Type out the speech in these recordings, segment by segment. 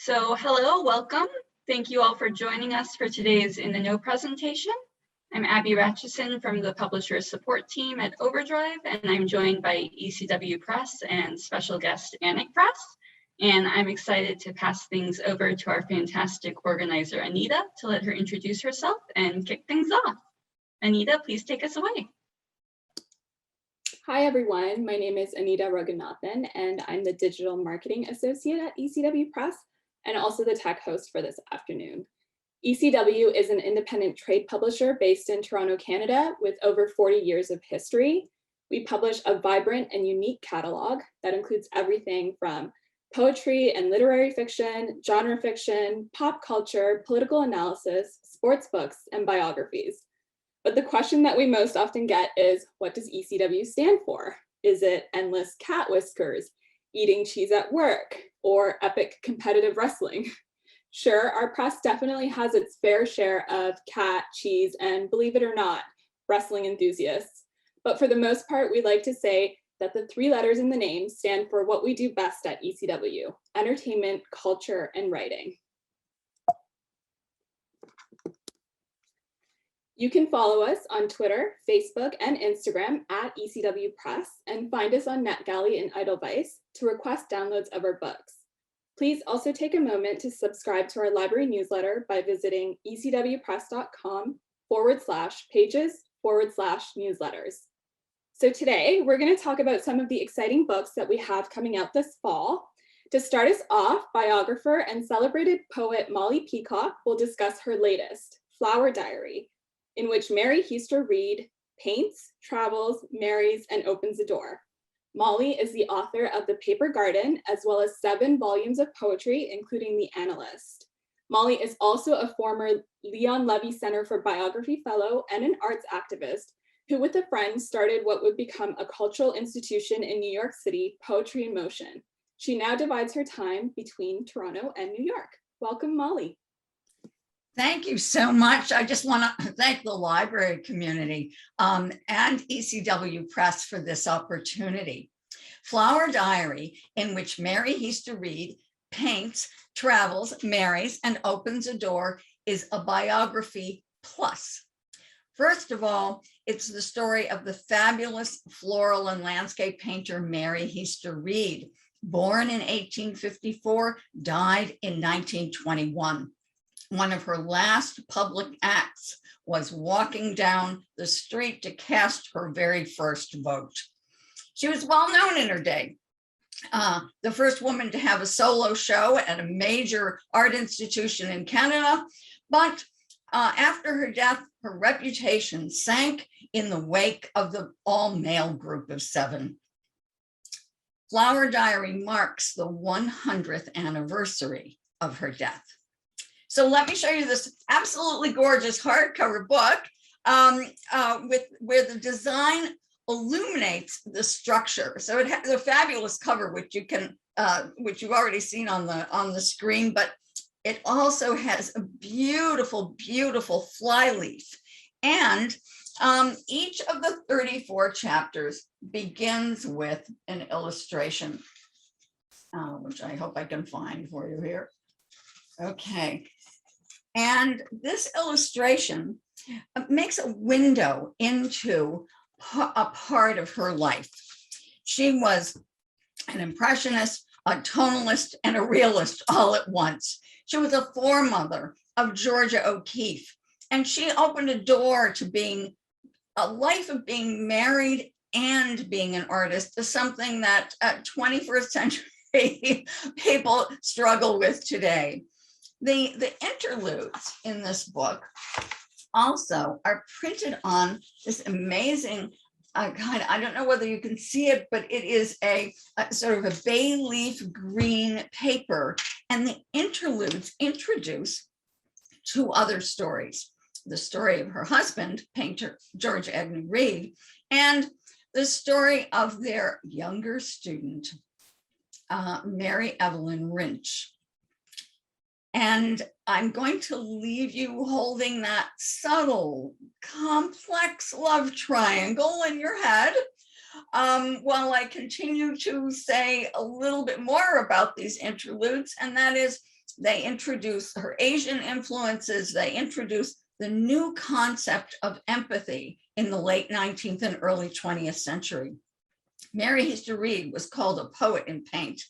Hello, welcome. Thank you all for joining us for today's In the Know presentation. I'm Abby Ratchison from the Publisher Support Team at OverDrive, and I'm joined by ECW Press and special guest Annick Press. And I'm excited to pass things over to our fantastic organizer, Anita, to let her introduce herself and kick things off. Anita, please take us away. Hi, everyone. My name is Anita Raghunathan, and I'm the Digital Marketing Associate at ECW Press, and also the tech host for this afternoon. ECW is an independent trade publisher based in Toronto, Canada, with over 40 years of history. We publish a vibrant and unique catalog that includes everything from poetry and literary fiction, genre fiction, pop culture, political analysis, sports books, and biographies. But the question that we most often get is, what does ECW stand for? Is it endless cat whiskers, eating cheese at work, or epic competitive wrestling? Sure, our press definitely has its fair share of cat, cheese, and believe it or not, wrestling enthusiasts. But for the most part, we like to say that the three letters in the name stand for what we do best at ECW: entertainment, culture, and writing. You can follow us on Twitter, Facebook, and Instagram at ECW Press, and find us on NetGalley and Edelweiss to request downloads of our books. Please also take a moment to subscribe to our library newsletter by visiting ecwpress.com/pages/newsletters. So today, we're going to talk about some of the exciting books that we have coming out this fall. To start us off, biographer and celebrated poet Molly Peacock will discuss her latest, Flower Diary, in which Mary Heister Reid paints, travels, marries, and opens a door. Molly is the author of The Paper Garden, as well as 7 volumes of poetry, including The Analyst. Molly is also a former Leon Levy Center for Biography Fellow and an arts activist who, with a friend, started what would become a cultural institution in New York City, Poetry in Motion. She now divides her time between Toronto and New York. Welcome, Molly. Thank you so much. I just want to thank the library community and ECW Press for this opportunity. Flower Diary, in which Mary Heister Reid paints, travels, marries, and opens a door, is a biography plus. First of all, it's the story of the fabulous floral and landscape painter Mary Heister Reid, born in 1854, died in 1921. One of her last public acts was walking down the street to cast her very first vote. She was well known in her day. The first woman to have a solo show at a major art institution in Canada, but after her death, her reputation sank in the wake of the all-male group of 7. Flower Diary marks the 100th anniversary of her death. So let me show you this absolutely gorgeous hardcover book where the design illuminates the structure. So it has a fabulous cover, which you can, which you've already seen on the screen, but it also has a beautiful, beautiful flyleaf. And each of the 34 chapters begins with an illustration, which I hope I can find for you here. Okay. And this illustration makes a window into a part of her life. She was an impressionist, a tonalist, and a realist all at once. She was a foremother of Georgia O'Keeffe, and she opened a door to being a life of being married and being an artist, is something that 21st century people struggle with today. The interludes in this book also are printed on this amazing kind of, I don't know whether you can see it, but it is a sort of a bay leaf green paper. And the interludes introduce 2 other stories: the story of her husband, painter George Edna Reid, and the story of their younger student, Mary Evelyn Rynch. And I'm going to leave you holding that subtle, complex love triangle in your head while I continue to say a little bit more about these interludes. And that is, they introduce her Asian influences. They introduce the new concept of empathy in the late 19th and early 20th century. Mary Hiester Reid was called a poet in paint,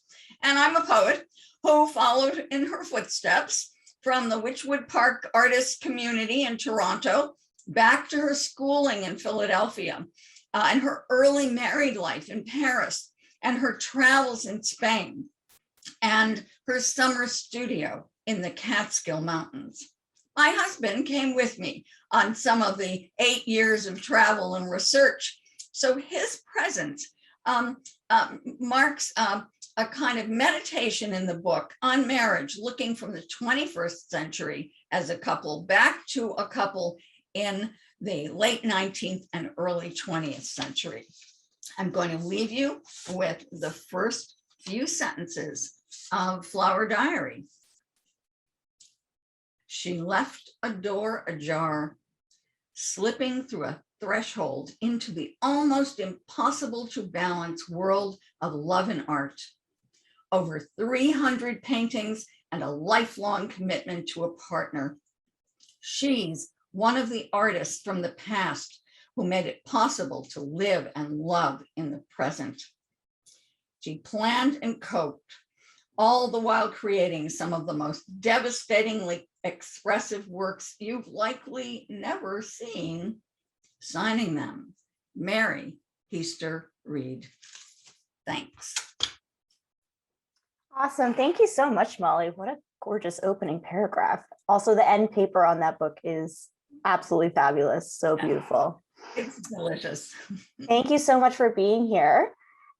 and I'm a poet who followed in her footsteps from the Witchwood Park artist community in Toronto back to her schooling in Philadelphia, and her early married life in Paris, and her travels in Spain, and her summer studio in the Catskill Mountains. My husband came with me on some of the 8 years of travel and research, so his presence marks a kind of meditation in the book on marriage, looking from the 21st century as a couple back to a couple in the late 19th and early 20th century. I'm going to leave you with the first few sentences of Flower Diary. She left a door ajar, slipping through a threshold into the almost impossible to balance world of love and art. Over 300 paintings and a lifelong commitment to a partner. She's one of the artists from the past who made it possible to live and love in the present. She planned and coped, all the while creating some of the most devastatingly expressive works you've likely never seen, signing them, Mary Hiester Reid. Thanks. Awesome. Thank you so much, Molly. What a gorgeous opening paragraph. Also, the end paper on that book is absolutely fabulous. So beautiful. It's delicious. Thank you so much for being here.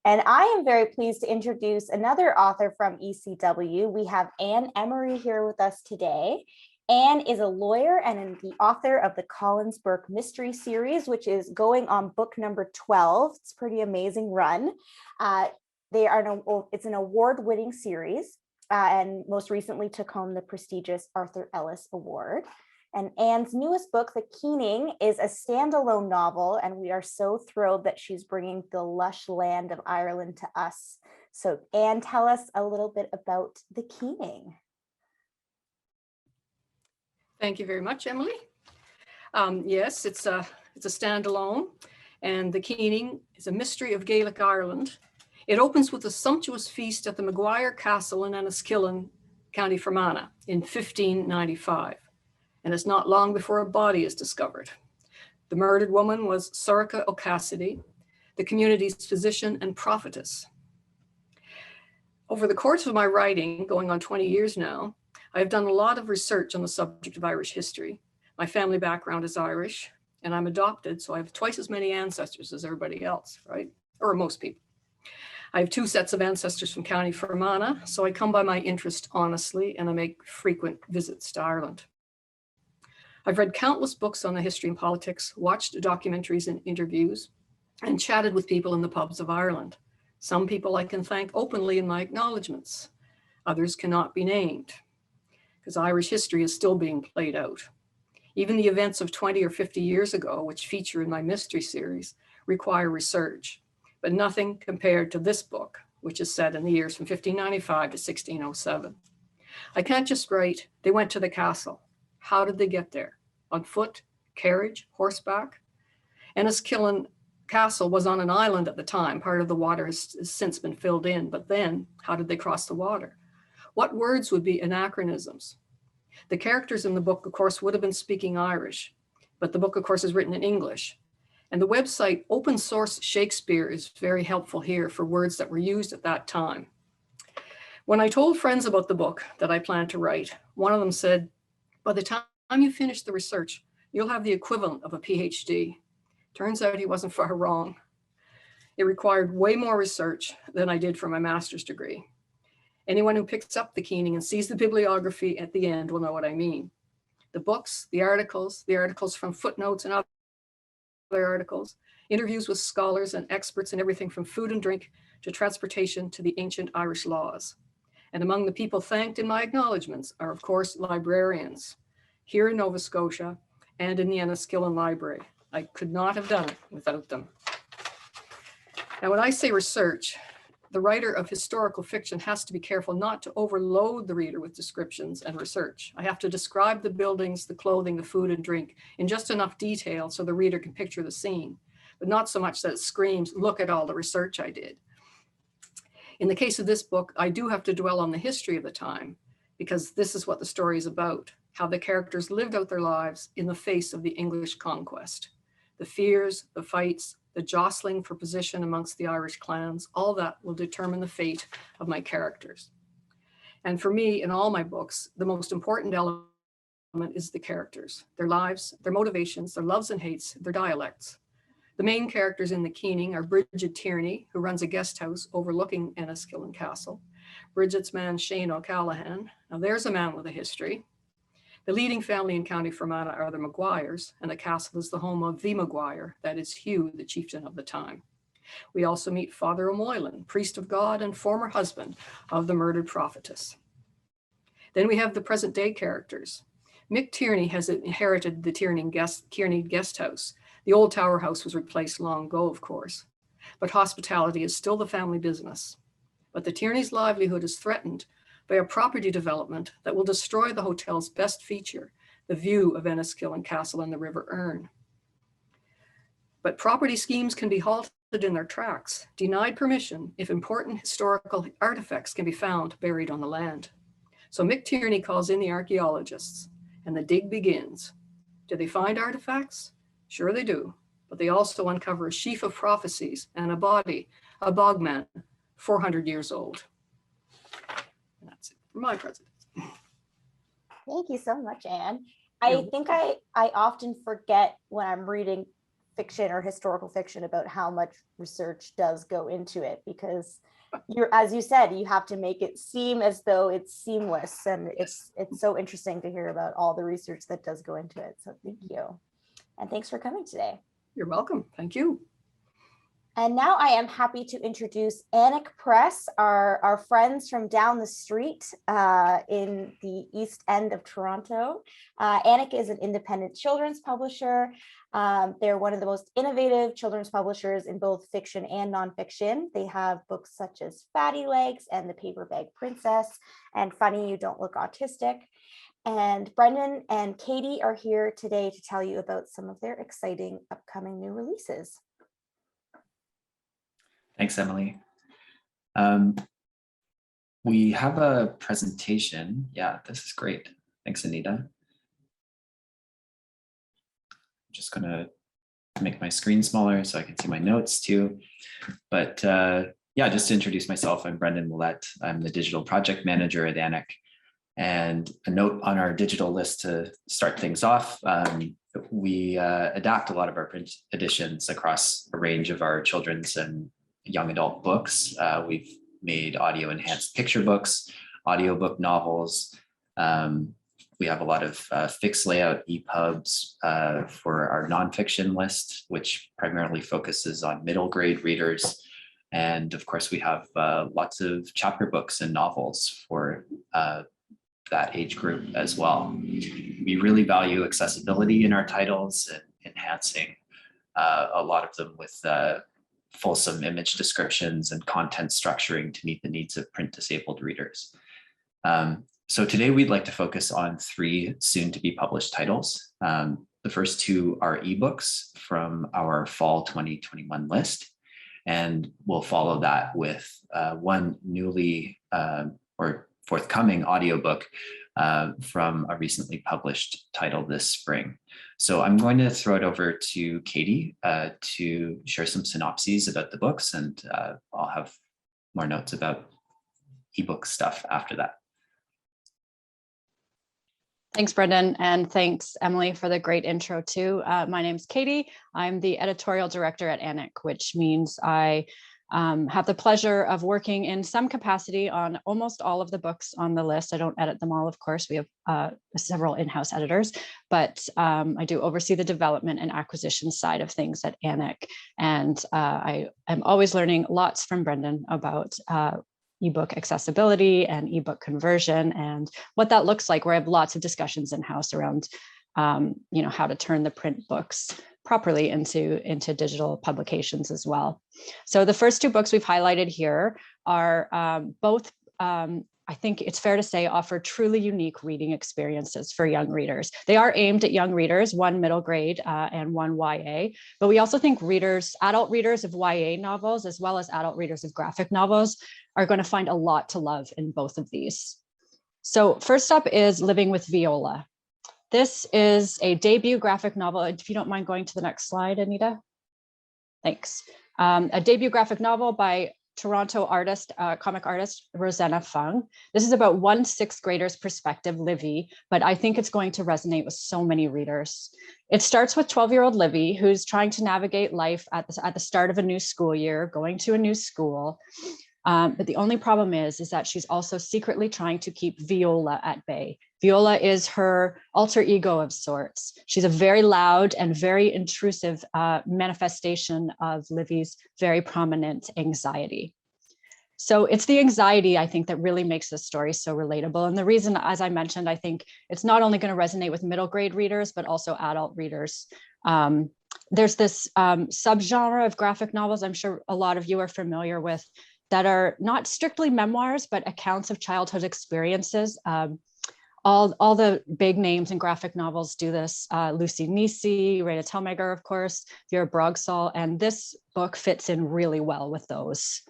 And I am very pleased to introduce another author from ECW. We have Emery here with us today. Anne is a lawyer and the author of the Collins Burke Mystery Series, which is going on book number 12. It's a pretty amazing run. It's an award-winning series, and most recently took home the prestigious Arthur Ellis Award. And Anne's newest book, The Keening, is a standalone novel, and we are so thrilled that she's bringing the lush land of Ireland to us. So Anne, tell us a little bit about The Keening. Thank you very much, Emily. Yes, it's a standalone, and The Keening is a mystery of Gaelic Ireland. It opens with a sumptuous feast at the Maguire Castle in Enniskillen, County Fermanagh in 1595. And it's not long before a body is discovered. The murdered woman was Sorcha O'Cassidy, the community's physician and prophetess. Over the course of my writing, going on 20 years now, I have done a lot of research on the subject of Irish history. My family background is Irish, and I'm adopted, so I have twice as many ancestors as everybody else, right? Or most people. I have 2 sets of ancestors from County Fermanagh, so I come by my interest honestly, and I make frequent visits to Ireland. I've read countless books on the history and politics, watched documentaries and interviews, and chatted with people in the pubs of Ireland. Some people I can thank openly in my acknowledgements. Others cannot be named, because Irish history is still being played out. Even the events of 20 or 50 years ago, which feature in my mystery series, require research, but nothing compared to this book, which is set in the years from 1595 to 1607. I can't just write, they went to the castle. How did they get there? On foot, carriage, horseback? Enniskillen Castle was on an island at the time. Part of the water has since been filled in, but then how did they cross the water? What words would be anachronisms? The characters in the book, of course, would have been speaking Irish, but the book, of course, is written in English. And the website Open Source Shakespeare is very helpful here for words that were used at that time. When I told friends about the book that I planned to write, one of them said, by the time you finish the research, you'll have the equivalent of a PhD. Turns out he wasn't far wrong. It required way more research than I did for my master's degree. Anyone who picks up The Keening and sees the bibliography at the end will know what I mean. The books, the articles from footnotes and other articles, interviews with scholars and experts in everything from food and drink to transportation to the ancient Irish laws. And among the people thanked in my acknowledgements are, of course, librarians here in Nova Scotia and in the Enniskillen Library. I could not have done it without them. Now, when I say research, the writer of historical fiction has to be careful not to overload the reader with descriptions and research. I have to describe the buildings, the clothing, the food and drink in just enough detail so the reader can picture the scene, but not so much that it screams, look at all the research I did. In the case of this book, I do have to dwell on the history of the time, because this is what the story is about, how the characters lived out their lives in the face of the English conquest. The fears, the fights, the jostling for position amongst the Irish clans, all that will determine the fate of my characters. And for me, in all my books, the most important element is the characters, their lives, their motivations, their loves and hates, their dialects. The main characters in The Keening are Bridget Tierney, who runs a guest house overlooking Enniskillen Castle, Bridget's man, Shane O'Callaghan. Now there's a man with a history. The leading family in County Fermanagh are the Maguires, and the castle is the home of the Maguire, that is Hugh, the chieftain of the time. We also meet Father O'Moylan, priest of God and former husband of the murdered prophetess. Then we have the present day characters. Mick Tierney has inherited the Tierney guest house. The old tower house was replaced long ago, of course, but hospitality is still the family business. But the Tierney's livelihood is threatened by a property development that will destroy the hotel's best feature, the view of Enniskillen Castle and the River Erne. But property schemes can be halted in their tracks, denied permission if important historical artifacts can be found buried on the land. So Mick Tierney calls in the archaeologists, and the dig begins. Do they find artifacts? Sure they do, but they also uncover a sheaf of prophecies and a body, a bogman, 400 years old. And that's it for my presentation. Thank you so much, Anne. I think I often forget when I'm reading fiction or historical fiction about how much research does go into it, because as you said, you have to make it seem as though it's seamless, and it's so interesting to hear about all the research that does go into it. So thank you. And thanks for coming today. You're welcome. Thank you. And now I am happy to introduce Annick Press, our friends from down the street in the East End of Toronto. Annick is an independent children's publisher. They're one of the most innovative children's publishers in both fiction and nonfiction. They have books such as Fatty Legs and The Paper Bag Princess and Funny You Don't Look Autistic. And Brendan and Katie are here today to tell you about some of their exciting upcoming new releases. Thanks, Emily. We have a presentation. Yeah, this is great. Thanks, Anita. I'm just going to make my screen smaller so I can see my notes too. But yeah, just to introduce myself, I'm Brendan Willett. I'm the digital project manager at Annick. And a note on our digital list to start things off, we adapt a lot of our print editions across a range of our children's and young adult books. We've made audio enhanced picture books, audiobook novels. We have a lot of fixed layout EPUBs for our nonfiction list, which primarily focuses on middle grade readers. And of course, we have lots of chapter books and novels for that age group as well. We really value accessibility in our titles and enhancing a lot of them with fulsome image descriptions and content structuring to meet the needs of print disabled readers. So today we'd like to focus on 3 soon to be published titles. The first 2 are ebooks from our fall 2021 list, and we'll follow that with one newly or forthcoming audiobook from a recently published title this spring. So I'm going to throw it over to Katie to share some synopses about the books, and I'll have more notes about ebook stuff after that. Thanks, Brendan, and thanks, Emily, for the great intro too. My name's Katie. I'm the editorial director at Annick, which means I have the pleasure of working in some capacity on almost all of the books on the list. I don't edit them all, of course. We have several in-house editors, but I do oversee the development and acquisition side of things at Annick. And I am always learning lots from Brendan about ebook accessibility and ebook conversion and what that looks like, where I have lots of discussions in-house around how to turn the print books properly into digital publications as well. So the first 2 books we've highlighted here are both, I think it's fair to say, offer truly unique reading experiences for young readers. They are aimed at young readers, one middle grade and one YA, but we also think adult readers of YA novels, as well as adult readers of graphic novels, are going to find a lot to love in both of these. So first up is Living with Viola. This is a debut graphic novel. If you don't mind going to the next slide, Anita. Thanks. A debut graphic novel by Toronto comic artist, Rosanna Fung. This is about one sixth grader's perspective, Livy, but I think it's going to resonate with so many readers. It starts with 12-year-old Livy, who's trying to navigate life at the start of a new school year, going to a new school. But the only problem is that she's also secretly trying to keep Viola at bay. Viola is her alter ego of sorts. She's a very loud and very intrusive manifestation of Livy's very prominent anxiety. So it's the anxiety, I think, that really makes this story so relatable. And the reason, as I mentioned, I think it's not only going to resonate with middle grade readers, but also adult readers. There's this subgenre of graphic novels I'm sure a lot of you are familiar with, that are not strictly memoirs, but accounts of childhood experiences. All the big names in graphic novels do this. Lucy Nisi, Raina Telgemeier, of course, Vera Brogsall, and this book fits in really well with those.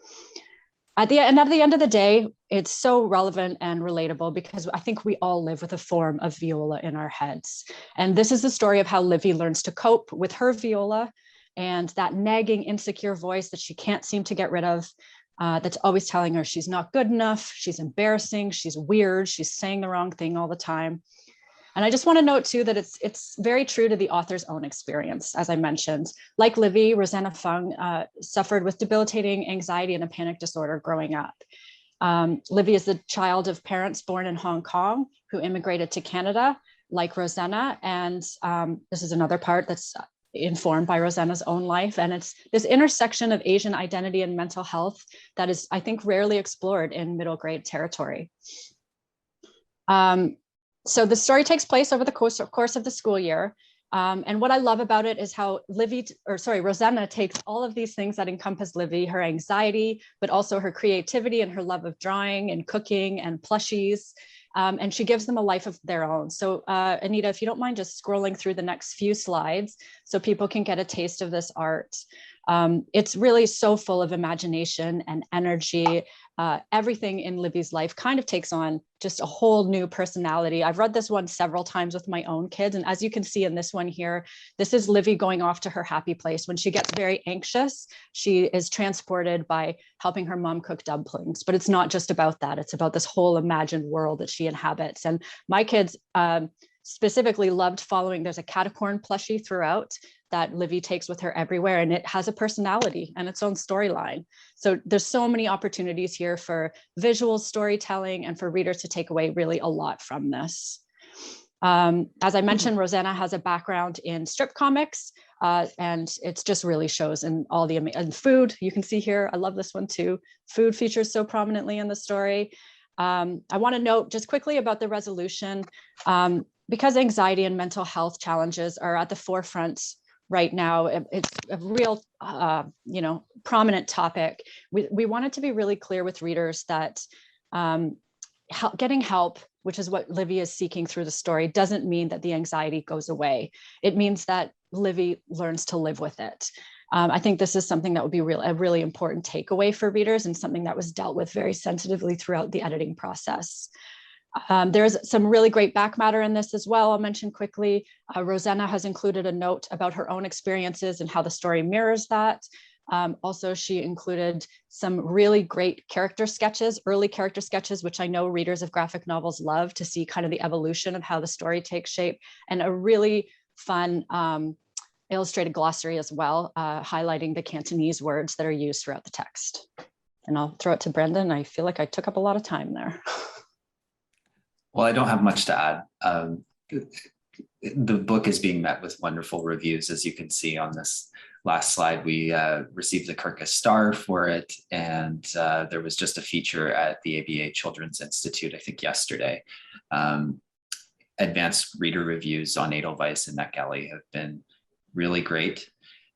At the end of the day, it's so relevant and relatable because I think we all live with a form of Viola in our heads. And this is the story of how Livy learns to cope with her Viola and that nagging, insecure voice that she can't seem to get rid of. That's always telling her she's not good enough, she's embarrassing, she's weird, she's saying the wrong thing all the time. And I just want to note too that it's very true to the author's own experience, as I mentioned. Like Livy, Rosanna Fung suffered with debilitating anxiety and a panic disorder growing up. Livy is the child of parents born in Hong Kong who immigrated to Canada, like Rosanna. And this is another part that's informed by Rosanna's own life. And it's this intersection of Asian identity and mental health that is, I think, rarely explored in middle grade territory. So the story takes place over the course of the school year. And what I love about it is how Rosanna takes all of these things that encompass Livy, her anxiety, but also her creativity and her love of drawing and cooking and plushies. And she gives them a life of their own. So Anita, if you don't mind just scrolling through the next few slides so people can get a taste of this art. It's really so full of imagination and energy. Everything in Livy's life kind of takes on just a whole new personality. I've read this one several times with my own kids. And as you can see in this one here, this is Livy going off to her happy place. When she gets very anxious, she is transported by helping her mom cook dumplings. But it's not just about that. It's about this whole imagined world that she inhabits. And my kids specifically loved following, there's a catacorn plushie throughout that Livy takes with her everywhere, and it has a personality and its own storyline. So there's so many opportunities here for visual storytelling and for readers to take away really a lot from this. As I mentioned, Rosanna has a background in strip comics, and it just really shows in all the, and food, you can see here, I love this one too. Food features so prominently in the story. I want to note just quickly about the resolution, because anxiety and mental health challenges are at the forefront right now. It's a real, prominent topic. We wanted to be really clear with readers that getting help, which is what Livy is seeking through the story, doesn't mean that the anxiety goes away. It means that Livy learns to live with it. I think this is something that would be a really important takeaway for readers and something that was dealt with very sensitively throughout the editing process. There's some really great back matter in this as well. I'll mention quickly. Rosanna has included a note about her own experiences and how the story mirrors that. Also, she included some really great character sketches, early character sketches, which I know readers of graphic novels love to see kind of the evolution of how the story takes shape, and a really fun illustrated glossary as well, highlighting the Cantonese words that are used throughout the text. And I'll throw it to Brendan. I feel like I took up a lot of time there. Well, I don't have much to add. The book is being met with wonderful reviews. As you can see on this last slide, we received the Kirkus Star for it. And there was just a feature at the ABA Children's Institute, I think yesterday. Advanced reader reviews on Edelweiss and NetGalley have been really great.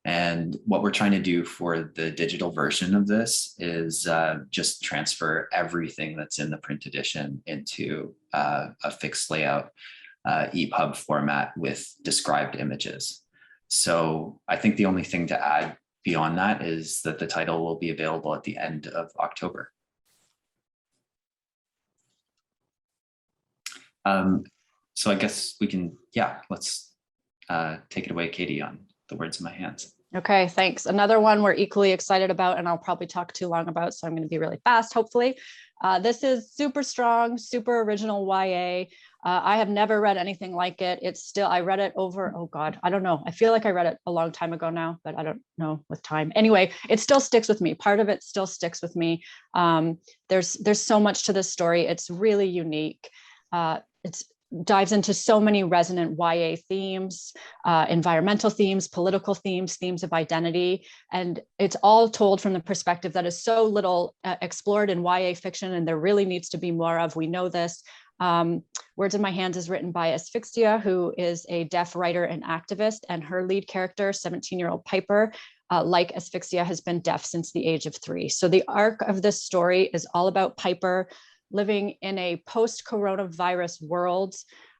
And what we're trying to do for the digital version of this is just transfer everything that's in the print edition into a fixed layout EPUB format with described images. So I think the only thing to add beyond that is that the title will be available at the end of October. So I guess we can, yeah, let's take it away, Katie, on the words in my hands. Okay, thanks. Another one we're equally excited about, and I'll probably talk too long about, so I'm going to be really fast, hopefully. This is super strong, super original YA. I have never read anything like it. It's still, I read it over, oh God, I don't know. I feel like I read it a long time ago now, but I don't know with time. Anyway, it still sticks with me. Part of it still sticks with me. There's so much to this story. It's really unique. It's dives into so many resonant YA themes, environmental themes, political themes, themes of identity. And it's all told from the perspective that is so little explored in YA fiction, and there really needs to be more of. We know this. Words in My Hands is written by Asphyxia, who is a deaf writer and activist, and her lead character, 17-year-old Piper, like Asphyxia, has been deaf since the age of 3. So the arc of this story is all about Piper living in a post-coronavirus world,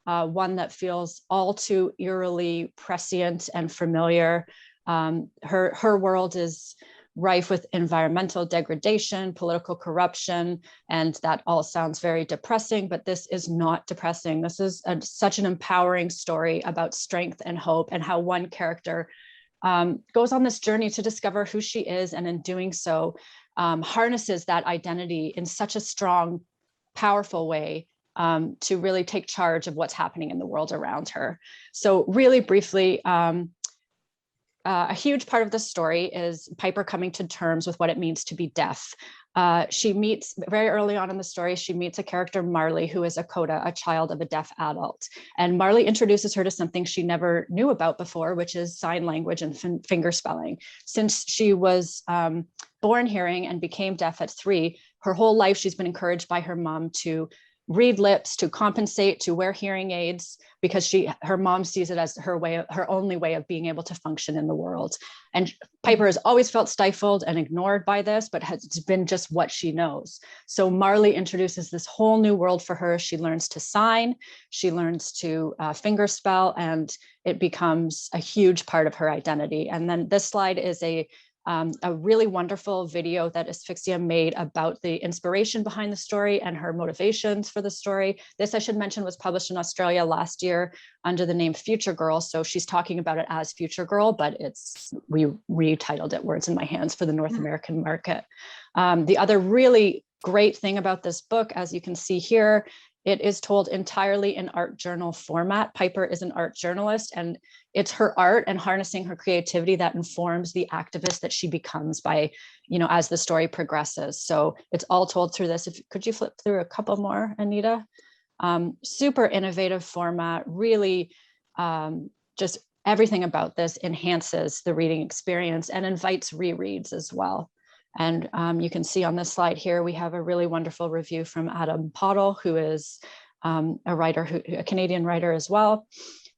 one that feels all too eerily prescient and familiar. Her world is rife with environmental degradation, political corruption, and that all sounds very depressing, but this is not depressing. This is such an empowering story about strength and hope, and how one character goes on this journey to discover who she is, and in doing so, harnesses that identity in such a strong, powerful way to really take charge of what's happening in the world around her. So really briefly, a huge part of the story is Piper coming to terms with what it means to be deaf. She meets, very early on in the story, she meets a character, Marley, who is a coda, a child of a deaf adult. And Marley introduces her to something she never knew about before, which is sign language and finger spelling. Since she was born hearing and became deaf at 3, her whole life she's been encouraged by her mom to read lips, to compensate, to wear hearing aids, because her mom sees it as her only way of being able to function in the world. And Piper has always felt stifled and ignored by this, but it's been just what she knows. So Marley introduces this whole new world for her. She learns to sign, she learns to fingerspell, and it becomes a huge part of her identity. And then this slide is a really wonderful video that Asphyxia made about the inspiration behind the story and her motivations for the story. This, I should mention, was published in Australia last year under the name Future Girl. So she's talking about it as Future Girl, but we retitled it Words in My Hands for the North American market. The other really great thing about this book, as you can see here, it is told entirely in art journal format. Piper is an art journalist, and it's her art and harnessing her creativity that informs the activist that she becomes by, as the story progresses. So it's all told through this. Could you flip through a couple more, Anita? Super innovative format, really just everything about this enhances the reading experience and invites rereads as well. And you can see on this slide here, we have a really wonderful review from Adam Pottle, who is a Canadian writer as well.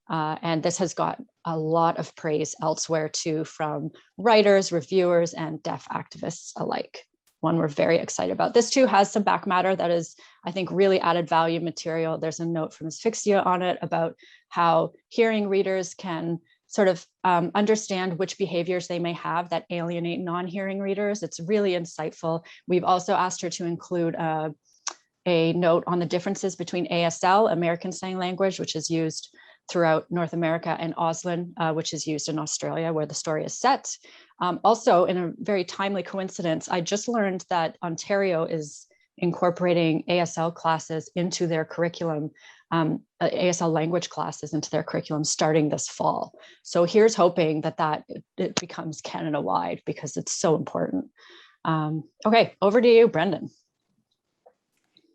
And this has got a lot of praise elsewhere too, from writers, reviewers, and deaf activists alike. One we're very excited about. This too has some back matter that is, I think, really added value material. There's a note from Asphyxia on it about how hearing readers can sort of understand which behaviors they may have that alienate non-hearing readers. It's really insightful. We've also asked her to include a note on the differences between ASL, American Sign Language, which is used throughout North America, and Auslan, which is used in Australia, where the story is set. Also, in a very timely coincidence, I just learned that Ontario is incorporating ASL classes into their curriculum, ASL language classes into their curriculum starting this fall. So here's hoping that it becomes Canada-wide, because it's so important. Okay, over to you, Brendan.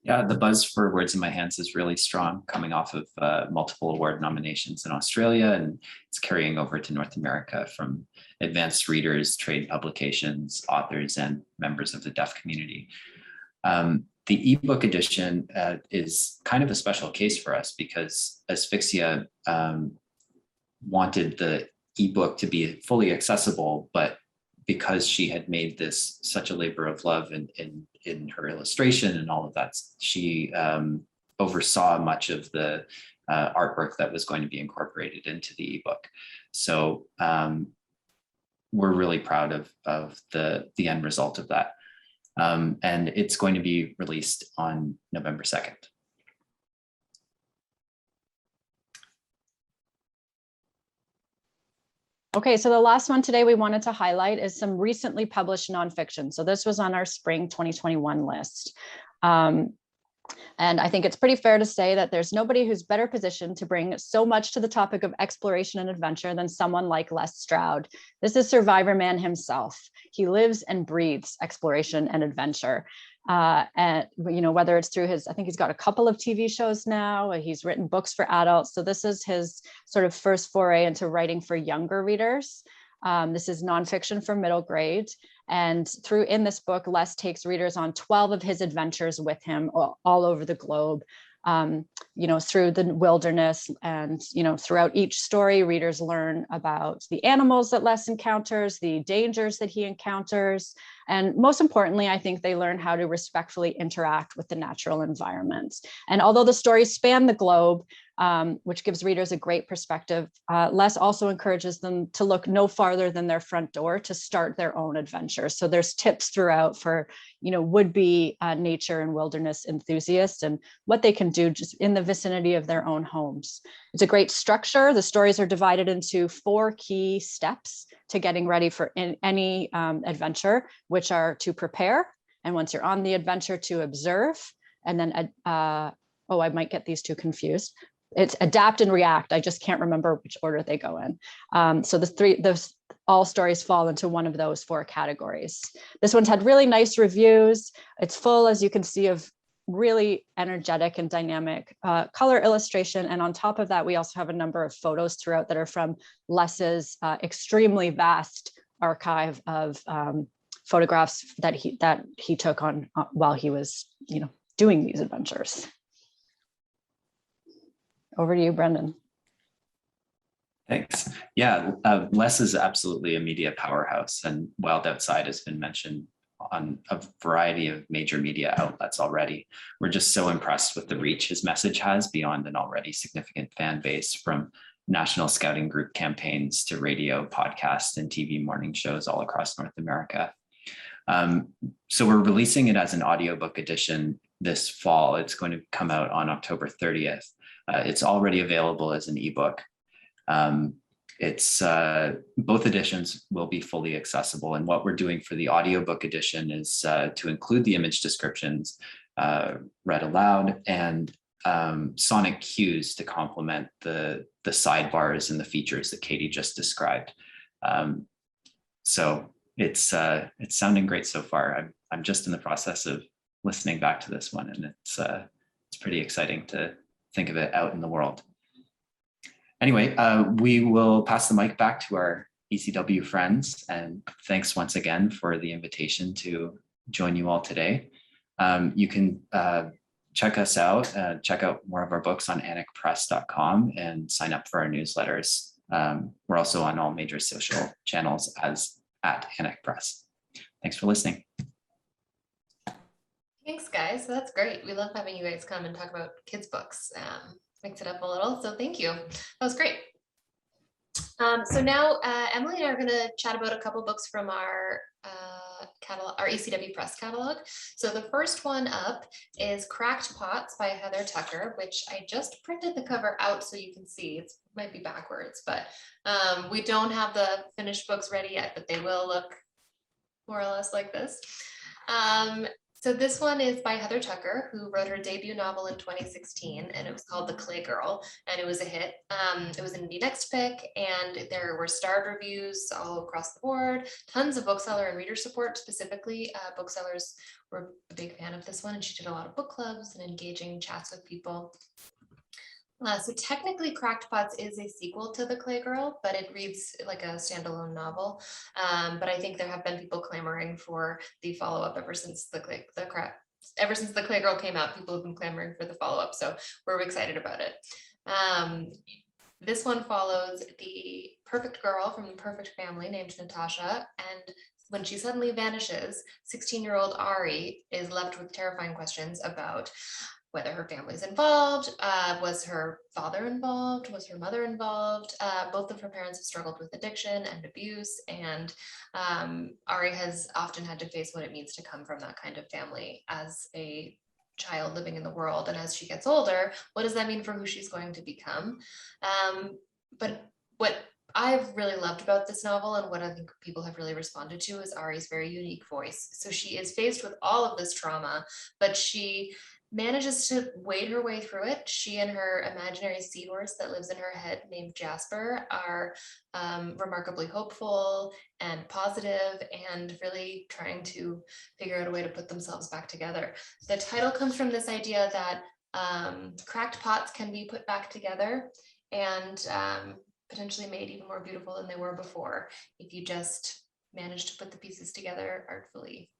Yeah, the buzz for Words in My Hands is really strong, coming off of multiple award nominations in Australia, and it's carrying over to North America from advanced readers, trade publications, authors, and members of the deaf community. The ebook edition is kind of a special case for us, because Asphyxia wanted the ebook to be fully accessible, but because she had made this such a labor of love in her illustration and all of that, she oversaw much of the artwork that was going to be incorporated into the ebook. So we're really proud of the end result of that. And it's going to be released on November 2nd. Okay, so the last one today we wanted to highlight is some recently published nonfiction. So this was on our spring 2021 list. And I think it's pretty fair to say that there's nobody who's better positioned to bring so much to the topic of exploration and adventure than someone like Les Stroud. This is Survivor Man himself. He lives and breathes exploration and adventure. And whether it's through his, I think he's got a couple of TV shows now, he's written books for adults. So this is his sort of first foray into writing for younger readers. This is nonfiction for middle grade. And in this book, Les takes readers on 12 of his adventures with him all over the globe, through the wilderness. And, throughout each story, readers learn about the animals that Les encounters, the dangers that he encounters. And most importantly, I think they learn how to respectfully interact with the natural environment. And although the stories span the globe, which gives readers a great perspective, Les also encourages them to look no farther than their front door to start their own adventures. So there's tips throughout for, would-be nature and wilderness enthusiasts and what they can do just in the vicinity of their own homes. It's a great structure. The stories are divided into 4 key steps to getting ready for any adventure, which are to prepare. And once you're on the adventure, to observe. And then, I might get these two confused. It's adapt and react. I just can't remember which order they go in. So all stories fall into one of those 4 categories. This one's had really nice reviews. It's full, as you can see, of really energetic and dynamic color illustration. And on top of that, we also have a number of photos throughout that are from Les's extremely vast archive of photographs that he took on while he was, doing these adventures. Over to you, Brendan. Thanks. Yeah, Les is absolutely a media powerhouse, and Wild Outside has been mentioned on a variety of major media outlets already. We're just so impressed with the reach his message has beyond an already significant fan base, from National Scouting Group campaigns to radio, podcast, and TV morning shows all across North America. So we're releasing it as an audiobook edition this fall. It's going to come out on October 30th. It's already available as an ebook. Both editions will be fully accessible. And what we're doing for the audiobook edition is to include the image descriptions read aloud and sonic cues to complement the sidebars and the features that Katie just described. So it's sounding great so far. I'm just in the process of listening back to this one, and it's pretty exciting to think of it out in the world. Anyway, we will pass the mic back to our ECW friends, and thanks once again for the invitation to join you all today. You can check us out, check out more of our books on annickpress.com and sign up for our newsletters. We're also on all major social channels as @AnnickPress. Thanks for listening. Thanks, guys. So that's great. We love having you guys come and talk about kids' books. Mix it up a little. So thank you. That was great. So now Emily and I are going to chat about a couple books from our catalog, our ECW Press catalog. So the first one up is Cracked Pots by Heather Tucker, which I just printed the cover out so you can see. It might be backwards, but we don't have the finished books ready yet, but they will look more or less like this. So this one is by Heather Tucker, who wrote her debut novel in 2016, and it was called The Clay Girl, and it was a hit. It was an Indie Next pick, and there were starred reviews all across the board, tons of bookseller and reader support. Specifically, booksellers were a big fan of this one, and she did a lot of book clubs and engaging chats with people. So technically Cracked Pots is a sequel to The Clay Girl, but it reads like a standalone novel. But I think there have been people clamoring for the follow-up ever since the Clay Girl came out. People have been clamoring for the follow-up, so we're excited about it. This one follows the perfect girl from the perfect family named Natasha, and when she suddenly vanishes, 16-year-old Ari is left with terrifying questions about whether her family's involved, was her father involved, was her mother involved. Both of her parents have struggled with addiction and abuse, and Ari has often had to face what it means to come from that kind of family as a child living in the world. And as she gets older, what does that mean for who she's going to become? But what I've really loved about this novel, and what I think people have really responded to, is Ari's very unique voice. So she is faced with all of this trauma, but she manages to wade her way through it. She and her imaginary seahorse that lives in her head named Jasper are remarkably hopeful and positive and really trying to figure out a way to put themselves back together. The title comes from this idea that cracked pots can be put back together and potentially made even more beautiful than they were before if you just manage to put the pieces together artfully.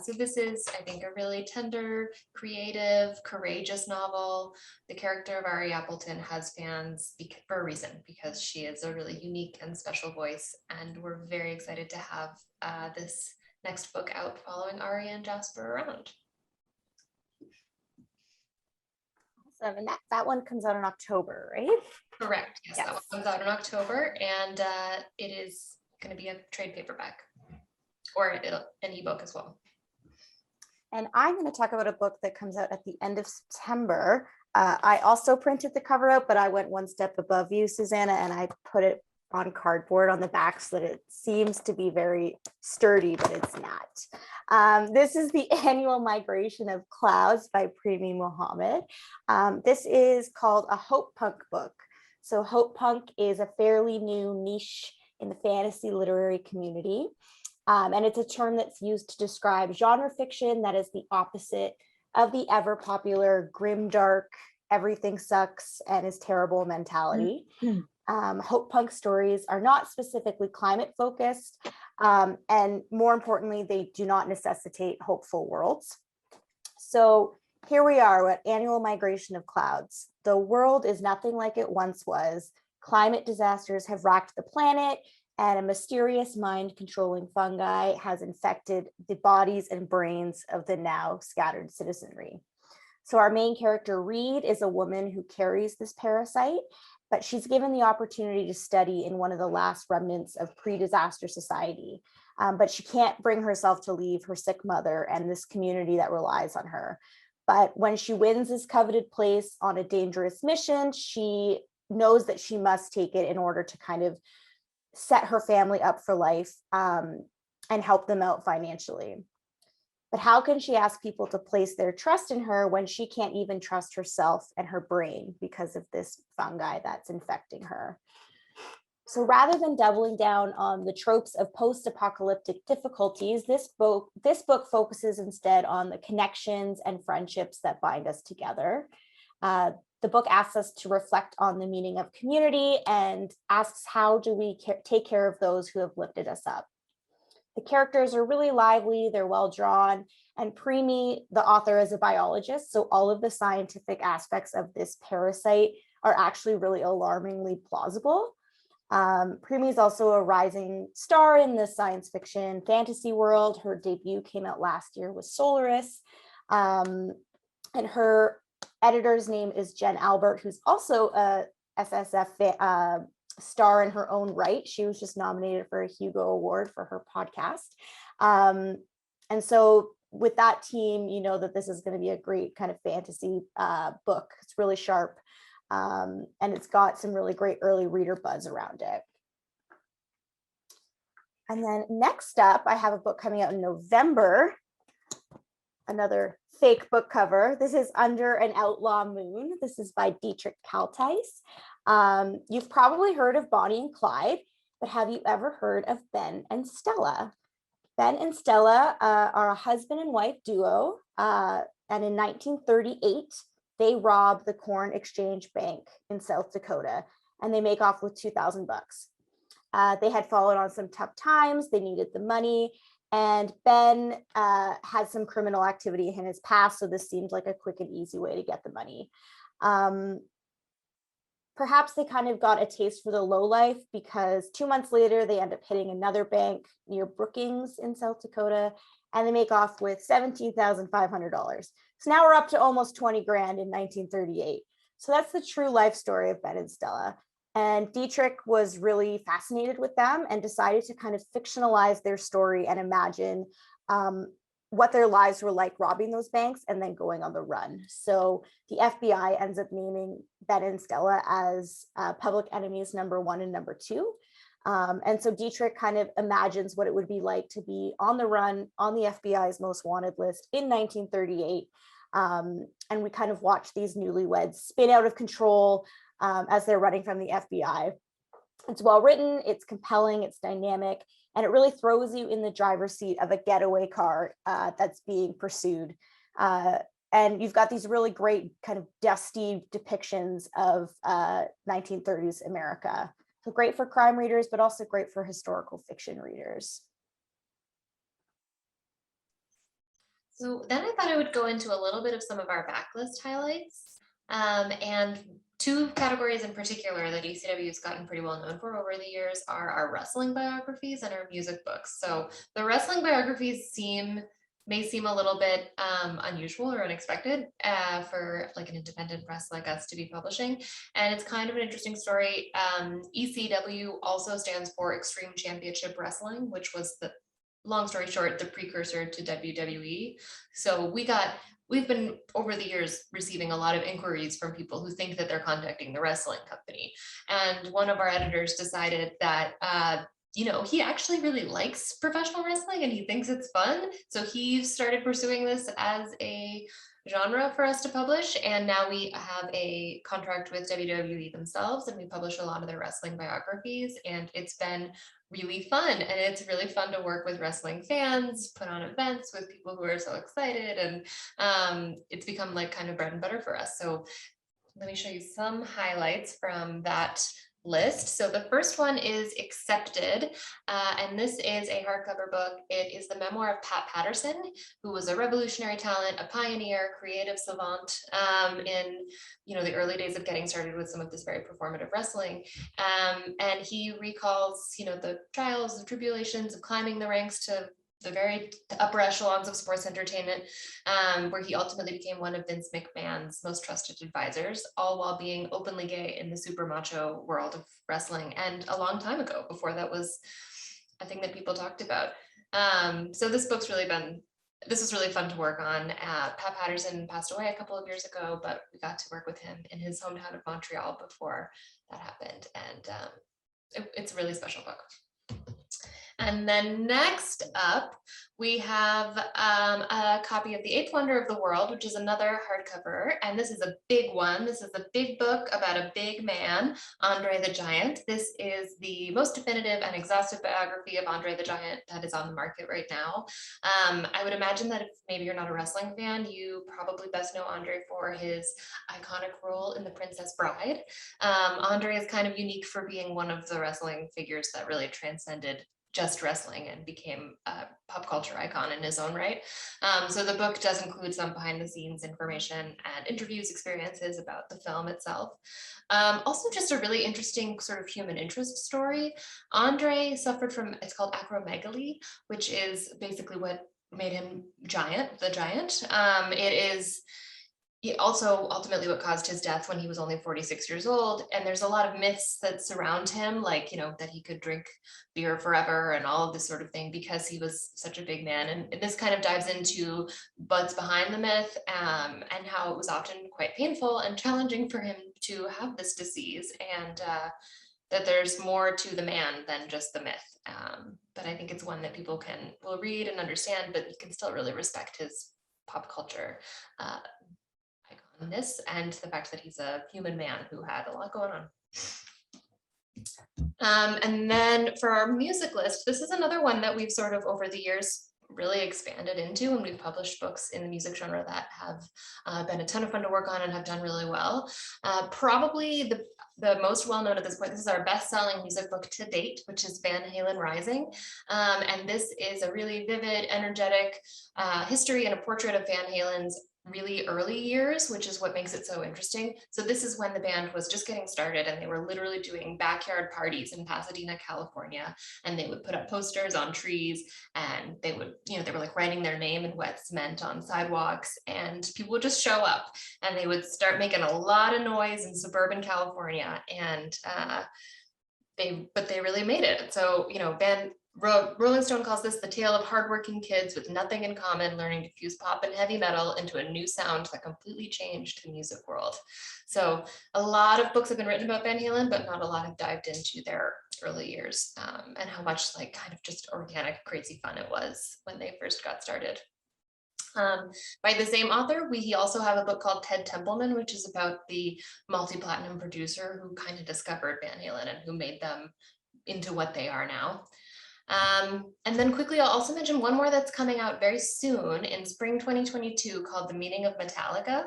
So this is, I think, a really tender, creative, courageous novel. The character of Ari Appleton has fans for a reason, because she is a really unique and special voice, and we're very excited to have this next book out following Ari and Jasper around. Awesome. And that one comes out in October, right? Correct. Yes, that one comes out in October, and it is going to be a trade paperback, or an ebook as well. And I'm going to talk about a book that comes out at the end of September. I also printed the cover out, but I went one step above you, Susanna, and I put it on cardboard on the back so that it seems to be very sturdy, but it's not. This is The Annual Migration of Clouds by Premi Mohammed. This is called a hope punk book. So hope punk is a fairly new niche in the fantasy literary community. And it's a term that's used to describe genre fiction that is the opposite of the ever popular grim, dark, everything sucks and is terrible mentality. Hope punk stories are not specifically climate focused, and more importantly, they do not necessitate hopeful worlds. So here we are at Annual Migration of Clouds. The world is nothing like it once was. Climate disasters have racked the planet, and a mysterious mind-controlling fungi has infected the bodies and brains of the now scattered citizenry. So our main character, Reed, is a woman who carries this parasite, but she's given the opportunity to study in one of the last remnants of pre-disaster society. But she can't bring herself to leave her sick mother and this community that relies on her. But when she wins this coveted place on a dangerous mission, she knows that she must take it in order to kind of set her family up for life and help them out financially. But how can she ask people to place their trust in her when she can't even trust herself and her brain because of this fungi that's infecting her? So rather than doubling down on the tropes of post-apocalyptic difficulties, this book focuses instead on the connections and friendships that bind us together. The book asks us to reflect on the meaning of community and asks, how do we take care of those who have lifted us up? The characters are really lively, they're well drawn, and Premi, the author, is a biologist, so all of the scientific aspects of this parasite are actually really alarmingly plausible. Premi is also a rising star in the science fiction fantasy world. Her debut came out last year with Solaris, and her editor's name is Jen Albert, who's also a SSF star in her own right. She was just nominated for a Hugo Award for her podcast. And so with that team, you know that this is going to be a great kind of fantasy book. It's really sharp, and it's got some really great early reader buzz around it. And then next up, I have a book coming out in November, another fake book cover. This is Under an Outlaw Moon. This is by Dietrich Kaltheis. You've probably heard of Bonnie and Clyde, but have you ever heard of Ben and Stella? Ben and Stella are a husband and wife duo, and in 1938, they rob the Corn Exchange Bank in South Dakota, and they make off with $2,000. They had fallen on some tough times, they needed the money, and Ben had some criminal activity in his past, so this seemed like a quick and easy way to get the money. perhaps they kind of got a taste for the low life, because 2 months later, they end up hitting another bank near Brookings in South Dakota, and they make off with $17,500. So now we're up to almost 20 grand in 1938. So that's the true life story of Ben and Stella. And Dietrich was really fascinated with them and decided to kind of fictionalize their story and imagine what their lives were like robbing those banks and then going on the run. So the FBI ends up naming Ben and Stella as public enemies #1 and #2. And so Dietrich kind of imagines what it would be like to be on the run on the FBI's most wanted list in 1938. And we kind of watch these newlyweds spin out of control as they're running from the FBI. It's well written, it's compelling, it's dynamic, and it really throws you in the driver's seat of a getaway car that's being pursued. And you've got these really great kind of dusty depictions of 1930s America. So great for crime readers, but also great for historical fiction readers. So then I thought I would go into a little bit of some of our backlist highlights. And two categories in particular that ECW has gotten pretty well known for over the years are our wrestling biographies and our music books. So the wrestling biographies may seem a little bit unusual or unexpected for like an independent press like us to be publishing. And it's kind of an interesting story. ECW also stands for Extreme Championship Wrestling, which was long story short, the precursor to WWE. So we've been over the years receiving a lot of inquiries from people who think that they're contacting the wrestling company. And one of our editors decided that, he actually really likes professional wrestling and he thinks it's fun. So he started pursuing this as a genre for us to publish. And now we have a contract with WWE themselves and we publish a lot of their wrestling biographies. And it's been really fun. And it's really fun to work with wrestling fans, put on events with people who are so excited. And it's become like kind of bread and butter for us. So let me show you some highlights from that list. So the first one is Accepted, and this is a hardcover book. It is the memoir of Pat Patterson, who was a revolutionary talent, a pioneer, creative savant in the early days of getting started with some of this very performative wrestling. And he recalls the trials, the tribulations of climbing the ranks to the very upper echelons of sports entertainment, where he ultimately became one of Vince McMahon's most trusted advisors, all while being openly gay in the super macho world of wrestling, and a long time ago, before that was a thing that people talked about. So this was really fun to work on. Pat Patterson passed away a couple of years ago, but we got to work with him in his hometown of Montreal before that happened, and it's a really special book. And then next up, we have a copy of The Eighth Wonder of the World, which is another hardcover. And this is a big one. This is a big book about a big man, Andre the Giant. This is the most definitive and exhaustive biography of Andre the Giant that is on the market right now. I would imagine that if maybe you're not a wrestling fan, you probably best know Andre for his iconic role in The Princess Bride. Andre is kind of unique for being one of the wrestling figures that really transcended just wrestling and became a pop culture icon in his own right. So the book does include some behind the scenes information and interviews, experiences about the film itself. Also just a really interesting sort of human interest story. Andre suffered from, it's called acromegaly, which is basically what made him the giant. It is also ultimately what caused his death when he was only 46 years old. And there's a lot of myths that surround him, like, that he could drink beer forever and all of this sort of thing because he was such a big man. And this kind of dives into what's behind the myth and how it was often quite painful and challenging for him to have this disease, and that there's more to the man than just the myth. But I think it's one that people will read and understand, but you can still really respect his pop culture this and the fact that he's a human man who had a lot going on. And then for our music list, this is another one that we've sort of over the years really expanded into, and we've published books in the music genre that have been a ton of fun to work on and have done really well. Probably the most well-known at this point, this is our best-selling music book to date, which is Van Halen Rising. And this is a really vivid, energetic history and a portrait of Van Halen's really early years, which is what makes it so interesting. So this is when the band was just getting started, and they were literally doing backyard parties in Pasadena, California. And they would put up posters on trees, and they would, they were like writing their name in wet cement on sidewalks, and people would just show up, and they would start making a lot of noise in suburban California. And they really made it. So, Rolling Stone calls this the tale of hardworking kids with nothing in common learning to fuse pop and heavy metal into a new sound that completely changed the music world. So a lot of books have been written about Van Halen, but not a lot have dived into their early years, and how much kind of just organic, crazy fun it was when they first got started. By the same author, we also have a book called Ted Templeman, which is about the multi-platinum producer who kind of discovered Van Halen and who made them into what they are now. And then quickly, I'll also mention one more that's coming out very soon in spring 2022 called The Meaning of Metallica.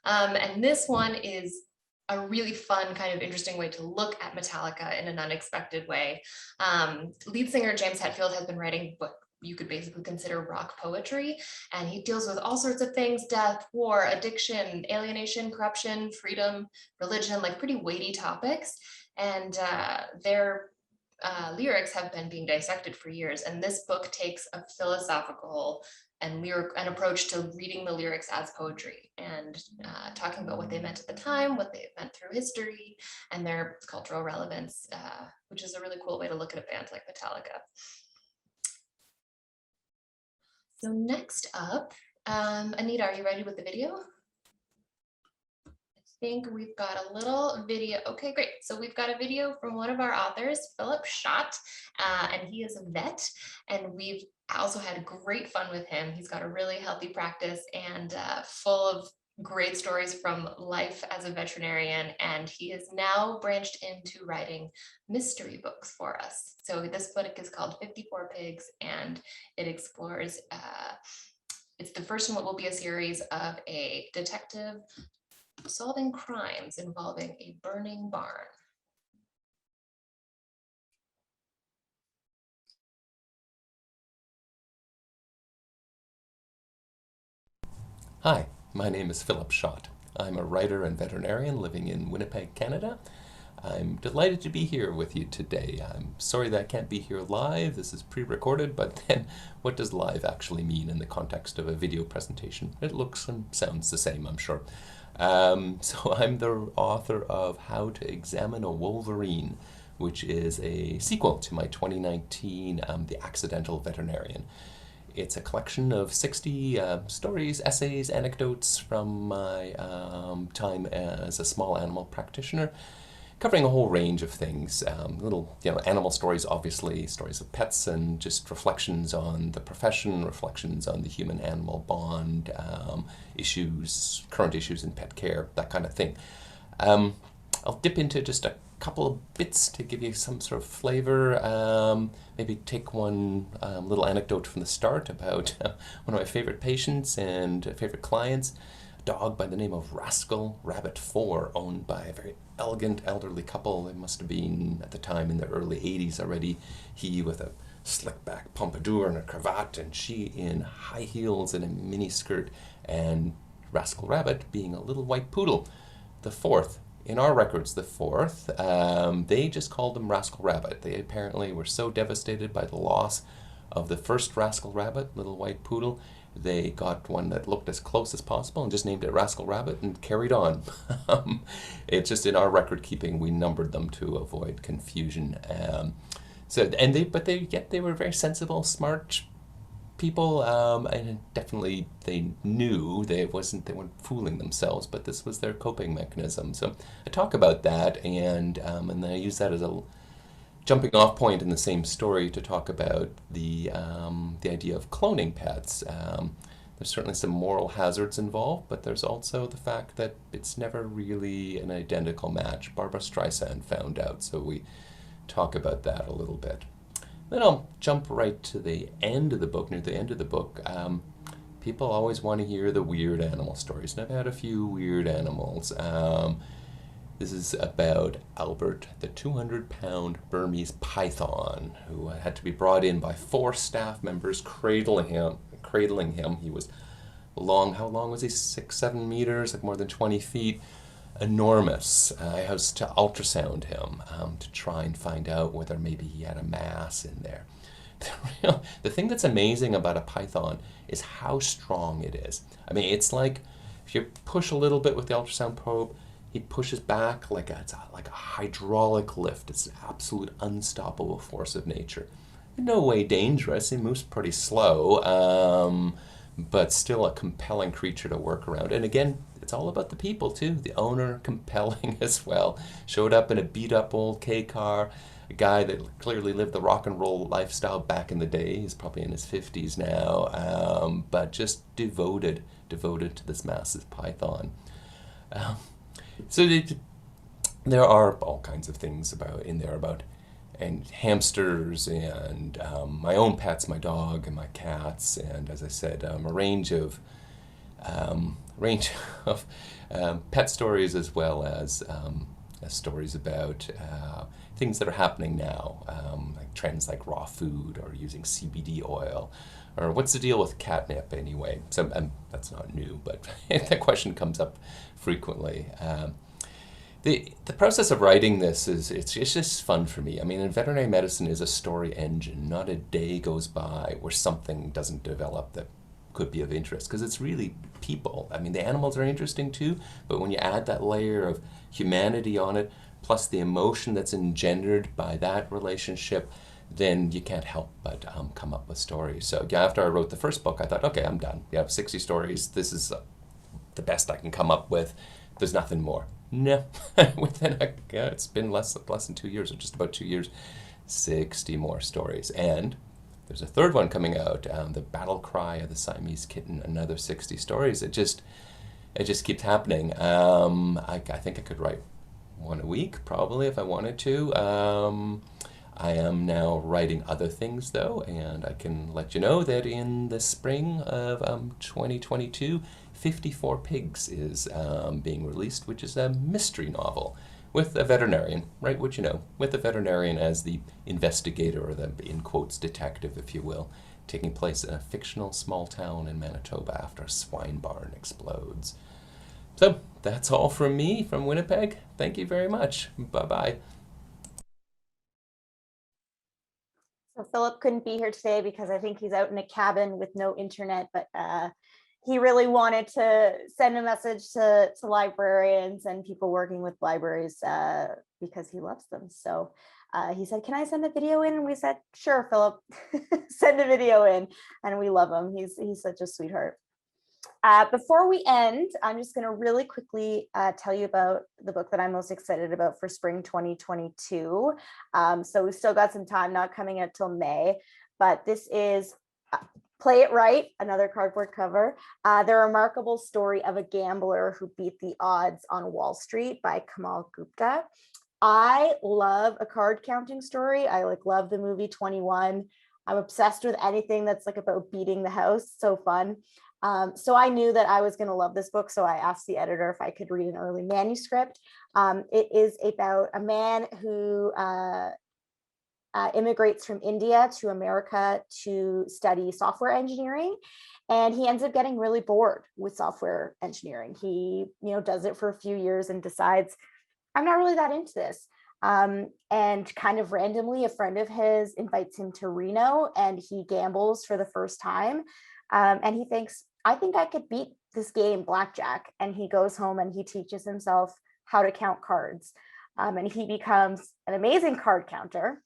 And this one is a really fun, kind of interesting way to look at Metallica in an unexpected way. Lead singer James Hetfield has been writing what you could basically consider rock poetry, and he deals with all sorts of things: death, war, addiction, alienation, corruption, freedom, religion, like pretty weighty topics. And their lyrics have been being dissected for years, and this book takes a philosophical and an approach to reading the lyrics as poetry, and talking about what they meant at the time, what they meant through history, and their cultural relevance, which is a really cool way to look at a band like Metallica. So next up, Anita, are you ready with the video? I think we've got a little video. Okay, great. So we've got a video from one of our authors, Philip Schott, and he is a vet, and we've also had great fun with him. He's got a really healthy practice and full of great stories from life as a veterinarian, and he is now branched into writing mystery books for us. So this book is called 54 Pigs, and it explores, it's the first in what will be a series of a detective solving crimes involving a burning barn. Hi, my name is Philip Schott. I'm a writer and veterinarian living in Winnipeg, Canada. I'm delighted to be here with you today. I'm sorry that I can't be here live. This is pre-recorded, but then what does live actually mean in the context of a video presentation? It looks and sounds the same, I'm sure. So I'm the author of How to Examine a Wolverine, which is a sequel to my 2019 The Accidental Veterinarian. It's a collection of 60 stories, essays, anecdotes from my time as a small animal practitioner, covering a whole range of things. Little, animal stories, obviously, stories of pets, and just reflections on the profession, reflections on the human-animal bond, issues, current issues in pet care, that kind of thing. I'll dip into just a couple of bits to give you some sort of flavor. Maybe take one little anecdote from the start about one of my favorite patients and favorite clients, a dog by the name of Rascal Rabbit 4, owned by a very elegant elderly couple. They must have been at the time in their early 80s already. He with a slick back pompadour and a cravat, and she in high heels and a mini skirt, and Rascal Rabbit being a little white poodle, the fourth. In our records, the fourth, they just called him Rascal Rabbit. They apparently were so devastated by the loss of the first Rascal Rabbit, little white poodle, they got one that looked as close as possible and just named it Rascal Rabbit and carried on. It's just in our record keeping, we numbered them to avoid confusion. They were very sensible, smart people, and definitely they knew they weren't fooling themselves, but this was their coping mechanism. So I talk about that, and then I use that as a jumping off point in the same story to talk about the idea of cloning pets. There's certainly some moral hazards involved, but there's also the fact that it's never really an identical match. Barbra Streisand found out, so we talk about that a little bit. Then I'll jump right to the end of the book. Near the end of the book, people always want to hear the weird animal stories, and I've had a few weird animals. This is about Albert, the 200-pound Burmese python, who had to be brought in by 4 staff members, cradling him. He was long, how long was he? 6-7 meters, like more than 20 feet. Enormous. I was to ultrasound him to try and find out whether maybe he had a mass in there. The thing that's amazing about a python is how strong it is. I mean, it's like if you push a little bit with the ultrasound probe, he pushes back like it's like a hydraulic lift. It's an absolute unstoppable force of nature. In no way dangerous. He moves pretty slow, but still a compelling creature to work around. And again, it's all about the people too. The owner, compelling as well. Showed up in a beat up old K car. A guy that clearly lived the rock and roll lifestyle back in the day. He's probably in his 50s now, but just devoted to this massive python. So there are all kinds of things in there about and hamsters and my own pets, my dog and my cats, and as I said, a range of pet stories as well as stories about things that are happening now, like trends like raw food or using CBD oil, or what's the deal with catnip anyway? So that's not new, but that question comes up frequently. The process of writing this it's just fun for me. I mean, in veterinary medicine is a story engine. Not a day goes by where something doesn't develop that could be of interest, because it's really people. I mean, the animals are interesting too, but when you add that layer of humanity on it, plus the emotion that's engendered by that relationship, then you can't help but come up with stories. So yeah, after I wrote the first book, I thought, okay, I'm done. You have 60 stories. This is the best I can come up with. There's nothing more. No, it's been less than 2 years, or just about 2 years, 60 more stories. And there's a third one coming out, The Battle Cry of the Siamese Kitten, another 60 stories. It just keeps happening. I think I could write one a week, probably, if I wanted to. I am now writing other things, though, and I can let you know that in the spring of 2022, 54 Pigs is being released, which is a mystery novel with a veterinarian, right, which you know, with a veterinarian as the investigator, or the, in quotes, detective, if you will, taking place in a fictional small town in Manitoba after a swine barn explodes. So that's all from me from Winnipeg. Thank you very much. Bye-bye. So Philip couldn't be here today because I think he's out in a cabin with no internet, but he really wanted to send a message to librarians and people working with libraries because he loves them. So he said, can I send a video in? And we said, sure, Philip, send a video in. And we love him. He's such a sweetheart. Before we end, I'm just going to really quickly tell you about the book that I'm most excited about for spring 2022. So we've still got some time, not coming out till May, but this is Play It Right, another cardboard cover. The remarkable story of a gambler who beat the odds on Wall Street by Kamal Gupta. I love a card counting story. I love the movie 21. I'm obsessed with anything that's about beating the house. So fun. So I knew that I was going to love this book. So I asked the editor if I could read an early manuscript. It is about a man who immigrates from India to America to study software engineering. And he ends up getting really bored with software engineering. He, does it for a few years and decides, I'm not really that into this. And kind of randomly, a friend of his invites him to Reno and he gambles for the first time. And he thinks, I think I could beat this game, blackjack. And he goes home and he teaches himself how to count cards. And he becomes an amazing card counter.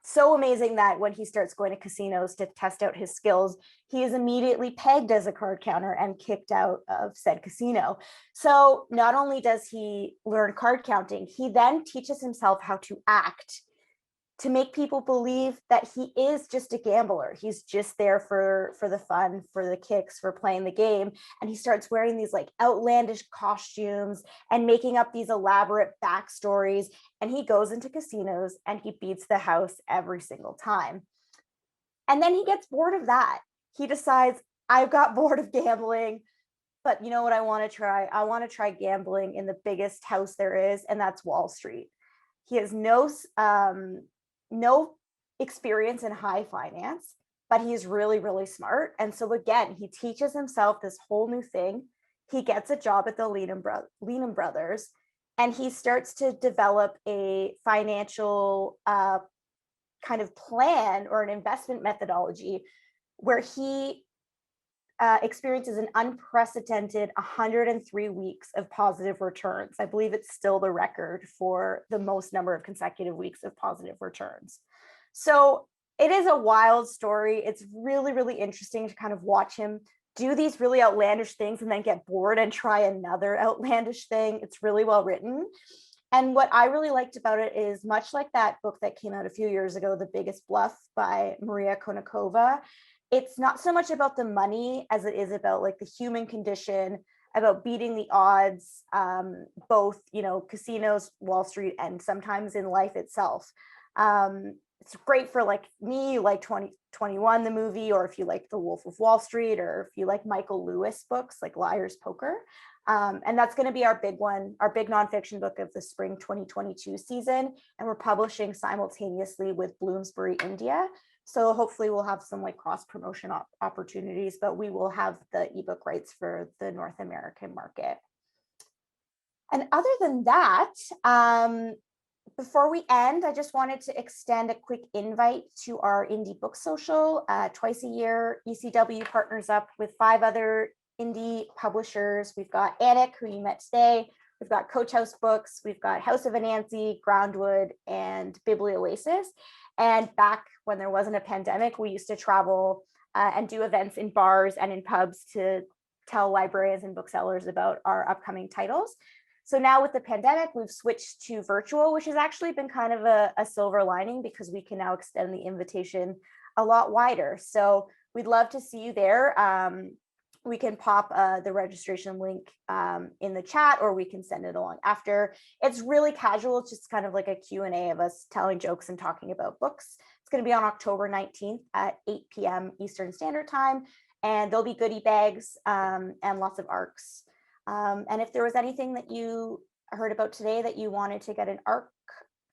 So amazing that when he starts going to casinos to test out his skills, he is immediately pegged as a card counter and kicked out of said casino. So not only does he learn card counting, he then teaches himself how to act to make people believe that he is just a gambler. He's just there for the fun, for the kicks, for playing the game. And he starts wearing these outlandish costumes and making up these elaborate backstories. And he goes into casinos and he beats the house every single time. And then he gets bored of that. He decides, I've got bored of gambling, but you know what I want to try? I want to try gambling in the biggest house there is, and that's Wall Street. He has no experience in high finance. but he's really, really smart. And so again, he teaches himself this whole new thing. He gets a job at the Lehman Brothers, and he starts to develop a financial kind of plan or an investment methodology where he experiences an unprecedented 103 weeks of positive returns. I believe it's still the record for the most number of consecutive weeks of positive returns. So it is a wild story. It's really, really interesting to kind of watch him do these really outlandish things and then get bored and try another outlandish thing. It's really well written. And what I really liked about it is, much like that book that came out a few years ago, The Biggest Bluff by Maria Konnikova, it's not so much about the money as it is about like the human condition, about beating the odds, both, you know, casinos, Wall Street, and sometimes in life itself. It's great for like me, like 2021, the movie, or if you like The Wolf of Wall Street, or if you like Michael Lewis books like Liar's Poker. And that's going to be our big one, our big nonfiction book of the spring 2022 season. And we're publishing simultaneously with Bloomsbury, India. So hopefully we'll have some like cross promotion opportunities, but we will have the ebook rights for the North American market. And other than that, before we end, I just wanted to extend a quick invite to our Indie Book Social. Twice a year, ECW partners up with 5 other indie publishers. We've got Annick, who you met today. We've got Coach House Books. We've got House of Anansi, Groundwood, and Biblioasis. And back when there wasn't a pandemic, we used to travel and do events in bars and in pubs to tell librarians and booksellers about our upcoming titles. So now with the pandemic, we've switched to virtual, which has actually been kind of a silver lining because we can now extend the invitation a lot wider. So we'd love to see you there. We can pop the registration link in the chat, or we can send it along after. It's really casual. It's just kind of like a Q&A of us telling jokes and talking about books. It's going to be on October 19th at 8 p.m. Eastern Standard Time. And there'll be goodie bags and lots of ARCs. And if there was anything that you heard about today that you wanted to get an ARC,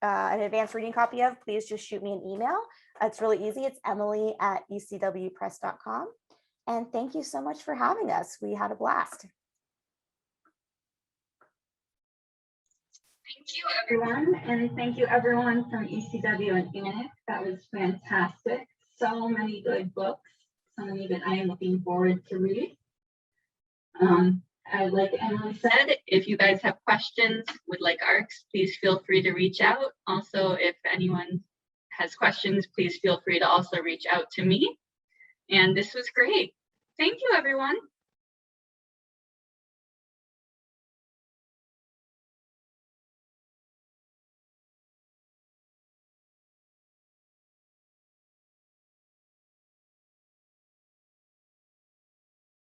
an advanced reading copy of, please just shoot me an email. It's really easy. It's emily@ecwpress.com. And thank you so much for having us. We had a blast. Thank you, everyone. And thank you, everyone from ECW and Annick. That was fantastic. So many good books, so many that I am looking forward to read. Like Emily said, if you guys have questions, would like ARCs, please feel free to reach out. Also, if anyone has questions, please feel free to also reach out to me. And this was great. Thank you, everyone.